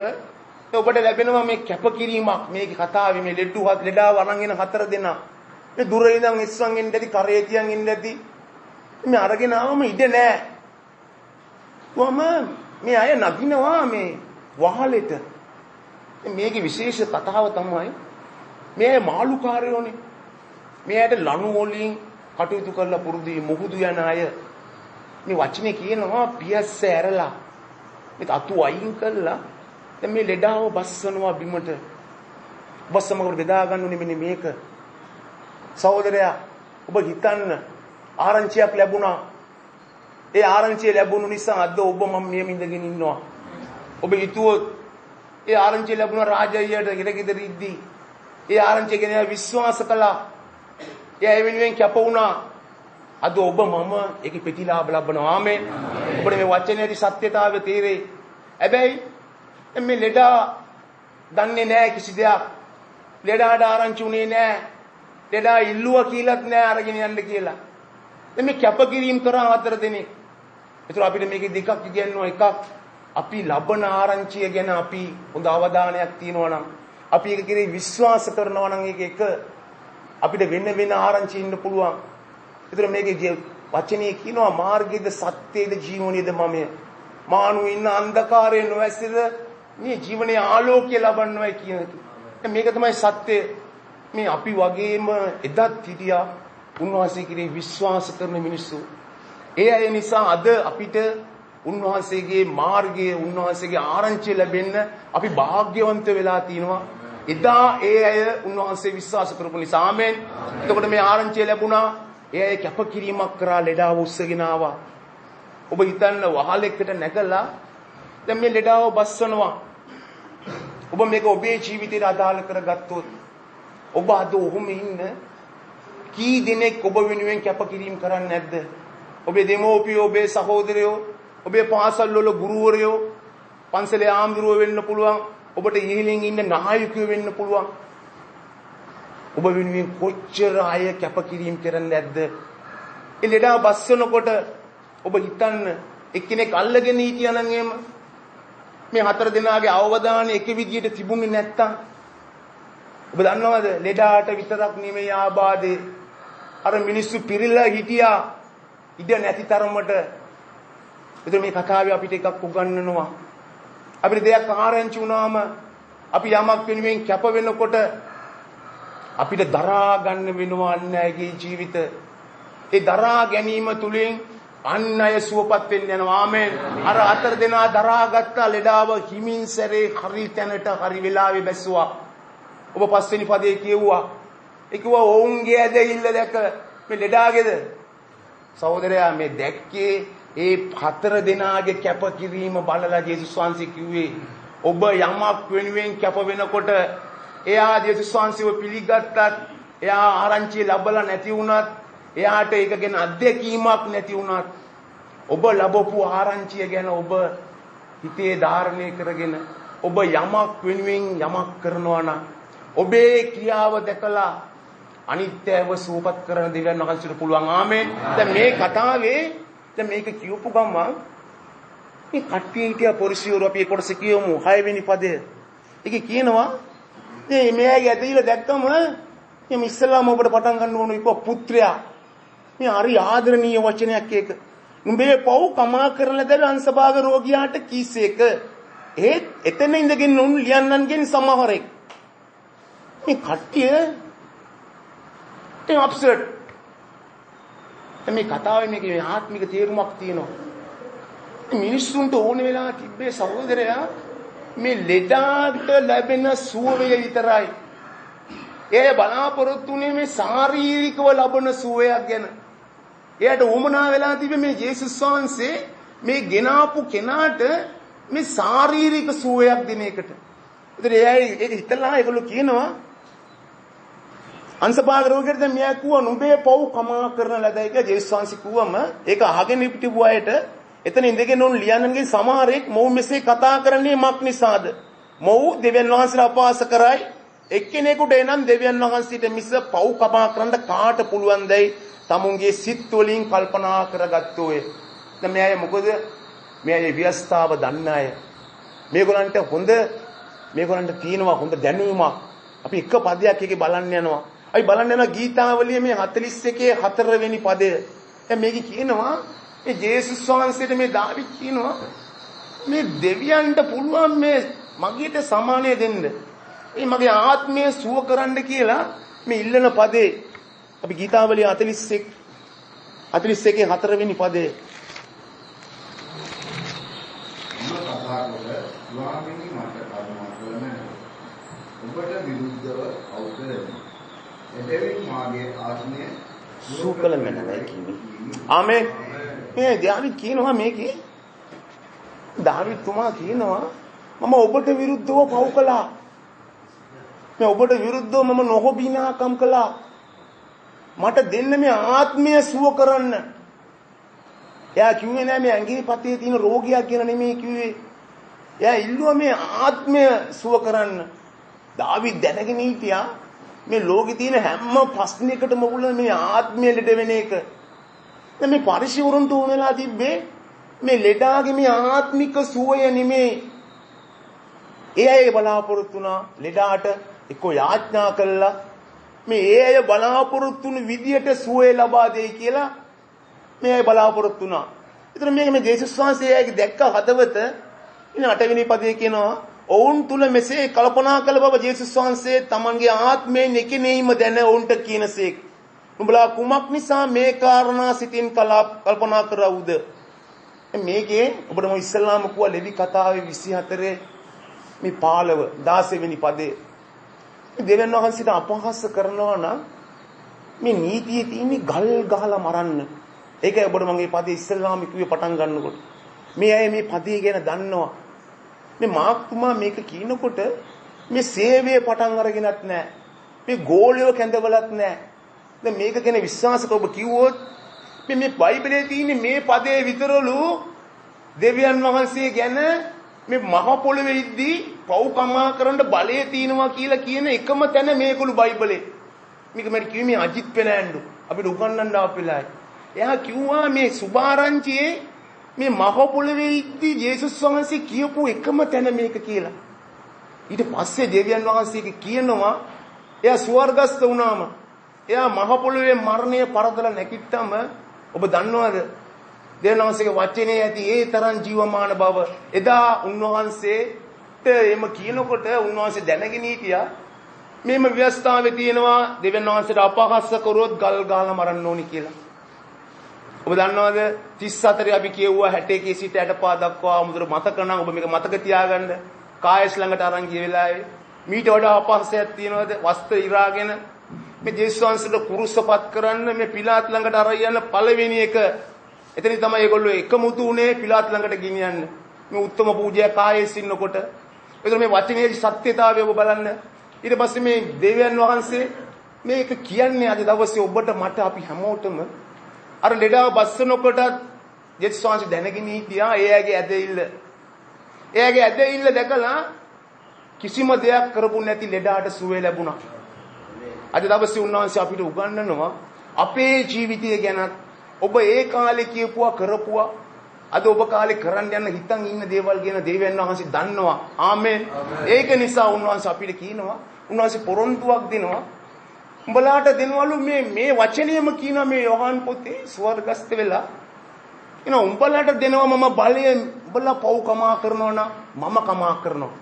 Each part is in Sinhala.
ඔබට ලැබෙනවා මේ කැපකිරීමක් මේක කතාවේ මේ ලෙඩාව අරන් එන 4 දෙනා මේ දුර ඉඳන් එස්සන් එන්න ඇති කරේ තියන් ඉන්න ඇති මේ අරගෙන ආවම ඉඩ නෑ කොහම මේ අය නගිනවා මේ වහලෙට මේකේ විශේෂ කතාව තමයි මේ මාළුකාරයෝනේ මෙයාට ලණු වලින් කටයුතු කරලා පුරුදු මුහුදු යන අය මේ වචනේ කියනවා පියස්ස ඇරලා මේ අතු අයින් කළා දැන් මේ ලෙඩාව බස්සනවා බිමට බස්සමකට බෙදා ගන්න උනේ මෙන්න මේක සහෝදරයා ඔබ හිතන්න ආරංචියක් ලැබුණා ඒ ආරංචිය ලැබුණු නිසා අද ඔබ මම මෙහෙම ඉඳගෙන ඉන්නවා ඔබ හිතුවොත් ඒ ආරංචිය ලැබුණ රාජ්‍යයට ඉරගෙදර ඉද්දී ඒ ආරංචිය ගැන විශ්වාස කළා ඒ වෙනුවෙන් කැප වුණා අද ඔබ මම ඒකේ ප්‍රතිලාභ ලබනවා ආමේන් ඔබට මේ වචනයේ සත්‍යතාවය තේරෙයි හැබැයි මේ ලෙඩා දන්නේ නැහැ කිසි දෙයක් ලෙඩාට ආරංචි උනේ නැහැ ලෙඩා ඉල්ලුවා කියලාත් නැහැ අරගෙන යන්න කියලා දැන් මේ කැපකිරීම කරා 4 දෙනෙක් ඒතර අපිට මේකේ දෙකක් කියනවා එකක් අපි ලබන ආරංචිය ගැන අපි හොඳ අවධානයක් තියනවා නම් අපි ඒක කෙරේ විශ්වාස කරනවා නම් ඒක එක අපිට වෙන ආරංචි ඉන්න පුළුවන් ඒතර මේකේ වචනේ කියනවා මාර්ගයේද සත්‍යයේද ජීවණයේද මමය මානු ඉන්න අන්ධකාරයේ නොඇසෙද මේ ජීවනයේ ආලෝකය ලබන්නවයි කියන එක. මේක තමයි සත්‍ය. මේ අපි වගේම එදත් හිටියා උන්වහන්සේ කෙරෙහි විශ්වාස කරන මිනිස්සු. ඒ අය නිසා අද අපිට උන්වහන්සේගේ මාර්ගයේ උන්වහන්සේගේ ආරංචිය ලැබෙන්න අපි වාග්යවන්ත වෙලා තිනවා. එදා ඒ අය උන්වහන්සේ විශ්වාස කරපු නිසා ආමෙන්. එතකොට මේ ආරංචිය ලැබුණා. ඒ අය කැපකිරීමක් කරා ලෙඩාව උස්සගෙන ආවා. ඔබ හිතන්න වහලෙකට නැගලා දැන් මේ ලෙඩාව බස්සනවා. ඔබ මේක ඔබේ ජීවිතයට අදාළ කරගත්තොත් ඔබ අද ඔහොම ඉන්න කී දිනෙක ඔබ වෙනුවෙන් කැපකිරීම කරන්නේ නැද්ද? ඔබේ දෙමෝපියෝ, ඔබේ සහෝදරයෝ, ඔබේ පාසල් වල ගුරුවරයෝ, පන්සලේ ආම්දුරුව වෙන්න පුළුවන්, ඔබට ඉහළින් ඉන්න නායකයෝ වෙන්න පුළුවන්. ඔබ වෙනුවෙන් කොච්චර අය කැපකිරීම කරන්නේ නැද්ද? ඒ ලෙඩාව බස්සනකොට ඔබ හිතන්න එක්කෙනෙක් අල්ලගෙන හිටියා නම් එහෙම මේ 4 දෙනාගේ අවධානය එක විදියට තිබුණේ නැත්තම් ඔබ දන්නවද ලෙඩාට විතරක් නෙමෙයි ආබාධේ අර මිනිස්සු පිරිලා හිටියා ඉඩ නැති තරමට ඒතර මේ කතාවේ අපිට එකක් උගන්වනවා අපිට දෙයක් ආරංචි වුණාම අපි යමක් වෙනුවෙන් කැප වෙනකොට අපිට දරා ගන්න වෙනවා අන්නයිගේ ජීවිත ඒ දරා ගැනීම තුලින් අන් අය සුවපත් වෙන්න යනවා ආමෙන් අර 4 දෙනා දරාගත්ත ලෙඩාව හිමින් සැරේ හරි තැනට හරි වෙලාවේ බැස්සුවා ඔබ පස්වෙනි පදේ කියුවා ඒ කිව්වා ඔවුන්ගේ ඇදහිල්ල දැක මේ ලෙඩාගේද සහෝදරයා මේ දැක්කේ ඒ 4 දෙනාගේ කැපකිරීම බලලා ජේසුස් වහන්සේ කිව්වේ ඔබ යමක් වෙනුවෙන් කැප වෙනකොට එයා ජේසුස් වහන්සේව පිළිගත්තත් එයා ආරංචිය ලැබලා නැති වුණත් එයාට ඒක ගැන අත්දැකීමක් නැති වුණත් ඔබ ලැබපු ආරංචිය ගැන ඔබ හිතේ ධාරණය කරගෙන ඔබ යමක් වෙනුවෙන් යමක් කරනවා නම් ඔබේ ක්‍රියාව දැකලා අනිත්‍යව සූපත් කරන දෙවියන් වහන්සේට පුළුවන් ආමෙන්. දැන් මේ කතාවේ දැන් මේක කියවපු ගමන් මේ කට්ටිය හිටියා පොරිසියෝරු අපි ඒ කොටස කියවමු 6 වෙනි පදය. ඒකේ කියනවා මේ මෙයාගේ ඇදහිලා දැක්කම මේ ඉස්සලාම ඔබට පටන් ගන්න ඕන ඉක්ව පුත්‍රයා මේ හරි ආදරණීය වචනයක් ඒක. නුඹේ පව් කමා කරන දේ අංශභාග රෝගියාට කීසේක. ඒත් එතන ඉඳගෙන උන් ලියන්නන්ගෙන් සමහරෙක්. මේ කට්ටිය ඒ අප්සෙට්. මේ කතාවේ මේකේ ආත්මික තේරුමක් තියෙනවා. මිනිස්සුන්ට ඕන වෙලා තිබ්බේ සහෝදරයා මේ ලෙඩාට ලැබෙන සුවය විතරයි. ඒ බලාපොරොත්තු වෙන්නේ මේ ශාරීරිකව ලබන සුවයක් ගැන. එයාට උමනා වෙලා තිබෙන්නේ මේ ජේසුස් වහන්සේ මේ ගෙනාපු කෙනාට මේ ශාරීරික සුවයක් දෙන එකට. ඒතර ඒක හිතලා ඒගොල්ලෝ කියනවා අංශභාග රෝගියට දැන් මෙයා කිව්වා නුඹේ පව් කමා කරන ලදයි කියලා ජේසුස් වහන්සේ කිව්වම ඒක අහගෙන හිටපු අයට එතන ඉඳගෙන උන් ලියන්නන්ගේ සමහරෙක් මොව් මෙසේ කතා කරන්නේ මක් නිසාද? මොව් දෙවියන් වහන්සේලා අපවාස කරයි එක්කෙනෙකුට එනම් දෙවියන් වහන්සේට මිස පව් කමා කරන්න කාට පුළුවන් දැයි තමුන්ගේ සිත් වලින් කල්පනා කරගත්තෝය. දැන් මේ අය මොකද? මේ අය ව්‍යස්තාව දන්න අය. මේගොල්ලන්ට තියෙනවා හොඳ දැනුමක්. අපි එක පදයක් එකේ බලන්න යනවා. අපි බලන්න යනවා ගීතාවලියේ මේ 41 4 වෙනි පදය. දැන් මේක කියනවා මේ ජේසුස් වහන්සේට මේ දාවිද් කියනවා මේ දෙවියන්ට පුළුවන් මේ මගේට සමානය දෙන්න. මේ මගේ ආත්මය සුව කරන්න කියලා මේ ඉල්ලන පදේ. අපි ගීතාවලිය 41 4 වෙනි පදේ. ස්වාමීනි මට කරුණා කළමැන ඔබට විරුද්ධව අවුකරමි. එබැවින් මාගේ ආත්මය සුකල මැනවයි කියන්නේ. ආමේන්. මේ දාවිද් කියනවා මේකේ දාවිද් තුමා කියනවා මම ඔබට විරුද්ධව පව් කළා. මේ ඔබට විරුද්ධව මම නොහොබිනාකම් කළා. මට දෙන්න මේ ආත්මය සුව කරන්න. එයා කිව්වේ නෑ මේ ඇඟේ පතේ තියෙන රෝගියක් ගැන නෙමෙයි කිව්වේ. එයා ඉල්ලුවා මේ ආත්මය සුව කරන්න. දාවිද් දැනගෙන හිටියා මේ ලෝකේ තියෙන හැම ප්‍රශ්නයකටම මුල මේ ආත්මය ලෙඩ වෙන එක. දැන් මේ පරිශීවරුන්ට උන වෙලා තිබ්බේ මේ ලෙඩාගේ මේ ආත්මික සුවය නෙමෙයි. ඒ අය බලාපොරොත්තු වුණා ලෙඩාට එක්ක යාඥා කළා මේ ඒ අය බලාපොරොත්තු වුණු විදියට සුවය ලබා දෙයි කියලා මේ අය බලාපොරොත්තු වුණා. ඒතර මේ ජේසුස් වහන්සේ ඇයි දැක්ක හදවත ඉතින් 8 වෙනි පදයේ කියනවා ඔවුන් තුල මෙසේ කල්පනා කළ බව ජේසුස් වහන්සේ තමන්ගේ ආත්මයෙන් එකෙනෙයිම දැන ඔවුන්ට කියනසේක්. නුඹලා කුමක් නිසා මේ කාරණා සිතින් කල්පනා කරවුද? මේකේ ඔබට මම ඉස්සල්ලාම කිව්වා ලෙවි කතාවේ 24 මේ 16 වෙනි පදේ. දෙවියන් වහන්සේට අපහාස කරනවා නම් මේ නීතියේ තියෙන ගල් ගහලා මරන්න. ඒකයි ඔබට මම මේ පදේ ඉස්සල්ලාම කිව්වේ පටන් ගන්නකොට. මේ අය මේ පදේ ගැන දන්නවා. මේ මාක්තුමා මේක කියනකොට මේ සේවය පටන් අරගෙනත් නැහැ. මේ ගෝලියෝ කැඳවලත් නැහැ. දැන් මේක ගැන විශ්වාස කරව කිව්වොත් මේ බයිබලයේ තියෙන මේ පදේ විතරලු දෙවියන් වහන්සේ ගැන මේ මහ පොළවේ ඉද්දී පව්කමා කරන්න බලය තියෙනවා කියලා කියන එකම තැන මේකලු බයිබලේ. මේක මම කිව්වේ මේ අජිත් පෙනෑන්ඩු අපිට උගන්වන්න ආපෙලායි. එයා කිව්වා මේ සුභාරංචියේ මේ මහ පොළවේ ඉද්දී ජේසුස් වහන්සේ කියපු එකම තැන මේක කියලා. ඊට පස්සේ දෙවියන් වහන්සේ කියනවා එයා ස්වර්ගස්ත වුණාම එයා මහ පොළවේ මරණය පරදලා නැගිට්ටම ඔබ දන්නවද දෙවියන් වහන්සේගේ වචනේ ඇති ඒ තරම් ජීවමාන බව. එදා උන්වහන්සේට එම කියනකොට උන්වහන්සේ දැනගෙන හිටියා මේම ව්‍යවස්ථාවේ තියෙනවා දෙවියන් වහන්සේට අපහාස කරොත් ගල් ගහලා මරන්න ඕනි කියලා. ඔබ දන්නවද 34 අපි කියුවා 61 සිට 65 දක්වා මුදර මතක නම් ඔබ මේක මතක තියාගන්න. කායස් ළඟට අරන් ගිය වෙලාවේ මීට වඩා අපහාසයක් තියනවද? වස්ත්‍ර ඉරාගෙන මේ ජේසුස් වහන්සේට කුරුසපත් කරන්න මේ පිලාත් ළඟට අරන් යන පළවෙනි එක. එතන තමයි ඒගොල්ලෝ එකමුතු උනේ පිලාත් ළඟට ගෙනියන්න. මේ උත්තම පූජා කායස් ඉන්නකොට. ඒතර මේ වචනේ සත්‍යතාවය ඔබ බලන්න. ඊට පස්සේ මේ දෙවියන් වහන්සේ මේක කියන්නේ අද දවසේ ඔබට මට අපි හැමෝටම අර ලෙඩාව බස්සනකොට ජේසුස් වහන්සේ දැනගෙන හිටියා එයාගේ ඇදහිල්ල දැකලා කිසිම දෙයක් කරපු නැති ලෙඩාට සුවය ලැබුණා. අද දවසේ උන්වහන්සේ අපිට උගන්වනවා අපේ ජීවිතය ගැන ඔබ ඒ කාලේ කියපුවා කරපුවා අද ඔබ කාලේ කරන්න යන හිතන් ඉන්න දේවල් ගැන දෙවියන් වහන්සේ දන්නවා. ආමේන්. ඒක නිසා උන්වහන්සේ අපිට කියනවා උන්වහන්සේ පොරොන්දුවක් දෙනවා උඹලාට දෙනවලු මේ වචනයම කියනවා මේ යෝහන් පොතේ ස්වර්ගස්ත වෙලා කියනවා උඹලාට දෙනවා මම බලය උඹලා පව් කමා කරනවා නම් මම කමා කරනවා.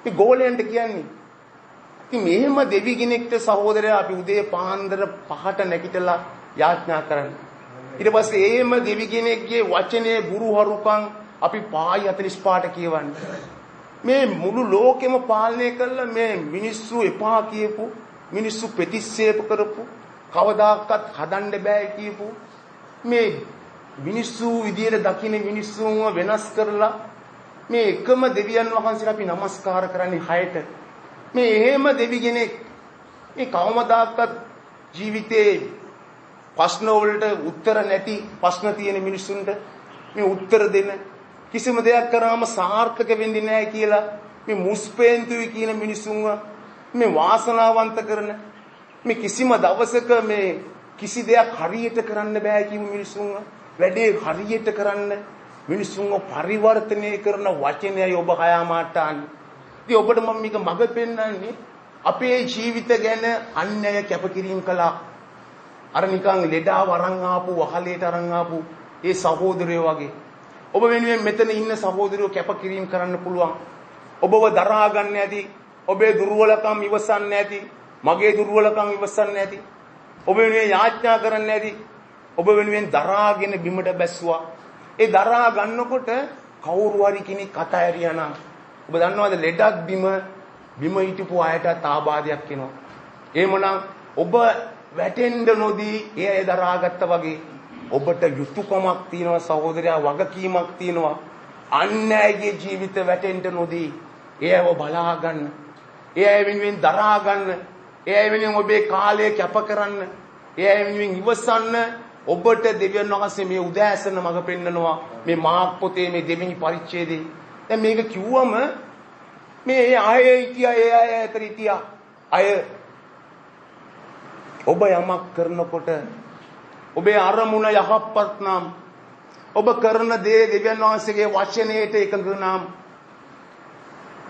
මේ ගෝලයන්ට කියන්නේ ඉතින් මෙහෙම දෙවි කෙනෙක්ට සහෝදරයා අපි උදේ පාන්දර 5ට නැගිටලා යාඥා කරන්නේ. ඊට පස්සේ එහෙම දෙවි කෙනෙක්ගේ වචනේ ගුරුහරුකම් අපි 5:45ට කියවන්නේ. මේ මුළු ලෝකෙම පාලනය කළා මේ මිනිස්සු එපා කියපු මිනිස්සු ප්‍රතික්ෂේප කරපු කවදාකවත් හදන්න බෑ කියපු මේ මිනිස්සු විදියට දකින්න මිනිස්සුන්ව වෙනස් කරලා මේ එකම දෙවියන් වහන්සේට අපි নমස්කාර කරන්නේ 6ට. මේ එහෙම දෙවි කෙනෙක් මේ කවමදාකවත් ජීවිතේ ප්‍රශ්න වලට උත්තර නැති ප්‍රශ්න තියෙන මිනිස්සුන්ට මේ උත්තර දෙන කිසිම දෙයක් කරාම සාර්ථක වෙන්නේ නැහැ කියලා මේ මුස්පේන්තුයි කියන මිනිස්සුන්ව මේ වාසනාවන්ත කරන මේ කිසිම දවසක මේ කිසි දෙයක් හරියට කරන්න බෑ කියන මිනිස්සුන්ව වැඩේ හරියට කරන්න මිනිසුන්ව පරිවර්තනය කරන වචනයයි ඔබ කයාමාට අන්නේ. ඉතින් ඔබට මම මේක මඟ පෙන්නන්නේ අපේ ජීවිත ගැන අන්‍යය කැපකිරීම කළා. අර නිකන් ලෙඩාව අරන් ආපු වහලේට අරන් ආපු ඒ සහෝදරයෝ වගේ. ඔබ වෙනුවෙන් මෙතන ඉන්න සහෝදරයෝ කැපකිරීම කරන්න පුළුවන්. ඔබව දරා ගන්න ඇති. ඔබේ දුර්වලකම් ඉවසන්න ඇති. මගේ දුර්වලකම් ඉවසන්න ඇති. ඔබ වෙනුවෙන් යාඥා කරන්න ඇති. ඔබ වෙනුවෙන් දරාගෙන බිමට බැස්සුවා. ඒ දරා ගන්නකොට කවුරු හරි කෙනෙක් කතා ඇරියා නම් ඔබ දන්නවද ලෙඩක් බිම හිටපු අයට ආබාධයක් එනවා. එහෙමනම් ඔබ වැටෙන්න නොදී ඒ දරාගත්තා වගේ ඔබට යුතුයකමක් තියෙනවා සහෝදරයා, වගකීමක් තියෙනවා. අන්‍යයේ ජීවිත වැටෙන්න නොදී ඒව බලා ගන්න. ඒ වෙනුවෙන් දරා ගන්න. ඒ වෙනුවෙන් ඔබේ කාලය කැප කරන්න. ඒ වෙනුවෙන් ඉවසන්න. ඔබට දෙවියන් වහන්සේ මේ උදෑසන මඟ පෙන්නනවා. මේ මාර්ක් පොතේ මේ දෙවෙනි පරිච්ඡේදයේ. දැන් මේක කිව්වම මේ අය හිටියා, ඒ අය ඇතර හිටියා. අය ඔබ යමක් කරනකොට ඔබේ අරමුණ යහපත් නම්, ඔබ කරන දේ දෙවියන් වහන්සේගේ වචනයට එකඟ නම්,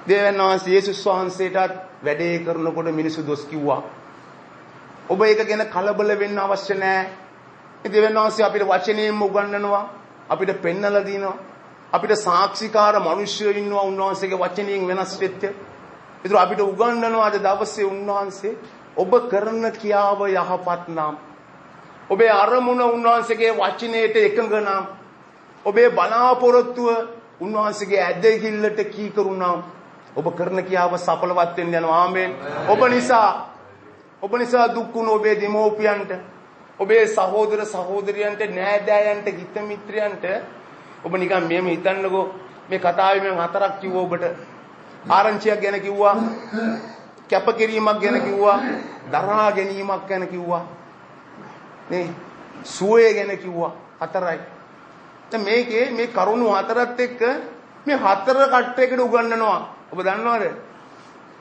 දෙවියන් වහන්සේ යේසුස් වහන්සේටත් වැඩේ කරනකොට මිනිස්සු දොස් කිව්වා. ඔබ ඒක ගැන කලබල වෙන්න අවශ්‍ය නැහැ. දෙවියන් වහන්සේ අපිට වචනයෙන්ම උගන්වනවා, අපිට පෙන්නලා දිනවා. අපිට සාක්ෂිකාර මිනිස්සුයෝ ඉන්නවා උන්වහන්සේගේ වචනයෙන් වෙනස් වෙච්ච. ඒතර අපිට උගන්වනවා අද දවසේ උන්වහන්සේ ඔබ කරන ක්‍රියාව යහපත් නම්, ඔබේ අරමුණ උන්වහන්සේගේ වචනයට එකඟ නම්, ඔබේ බලාපොරොත්තුව උන්වහන්සේගේ ඇදහිල්ලට කීකරු නම් ඔබ කරන ක්‍රියාව සඵලවත් වෙන්න යනවා. ආමේන්. ඔබ නිසා දුක් වුණ ඔබේ දෙමෝපියන්ට, ඔබේ සහෝදර සහෝදරියන්ට, නෑදෑයන්ට, හිත මිත්‍රයන්ට ඔබ නිකන් මෙහෙම හිතන්නකෝ. මේ කතාවේ මම හතරක් කිව්වා ඔබට. ආරංචියක් ගැන කිව්වා, කැපකිරීමක් ගැන කිව්වා, දරා ගැනීමක් ගැන කිව්වා, නේ සුවය ගැන කිව්වා. හතරයි. දැන් මේකේ මේ කරුණු හතරත් එක්ක මේ හතර කට්ටයකට උගන්වනවා. ඔබ දන්නවද?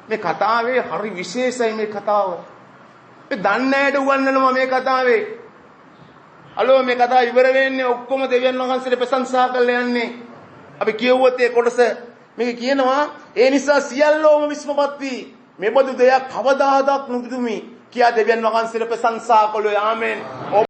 මේ කතාවේ හරි විශේෂයි මේ කතාව. මේ දන්නේ නැයට උගන්වනවා මේ කතාවේ. අලෝ මේ කතාව ඉවර වෙන්නේ ඔක්කොම දෙවියන් වහන්සේට ප්‍රශංසා කරලා යන්නේ. අපි කියවුවොත් ඒ කොටස මේක කියනවා ඒ නිසා සියල්ලෝම විස්මපත් වී මෙබඳු දෙයක් කවදාවත් නොදුමි කියා දෙවියන් වහන්සේට ප්‍රශංසා කළේ. ආමෙන්.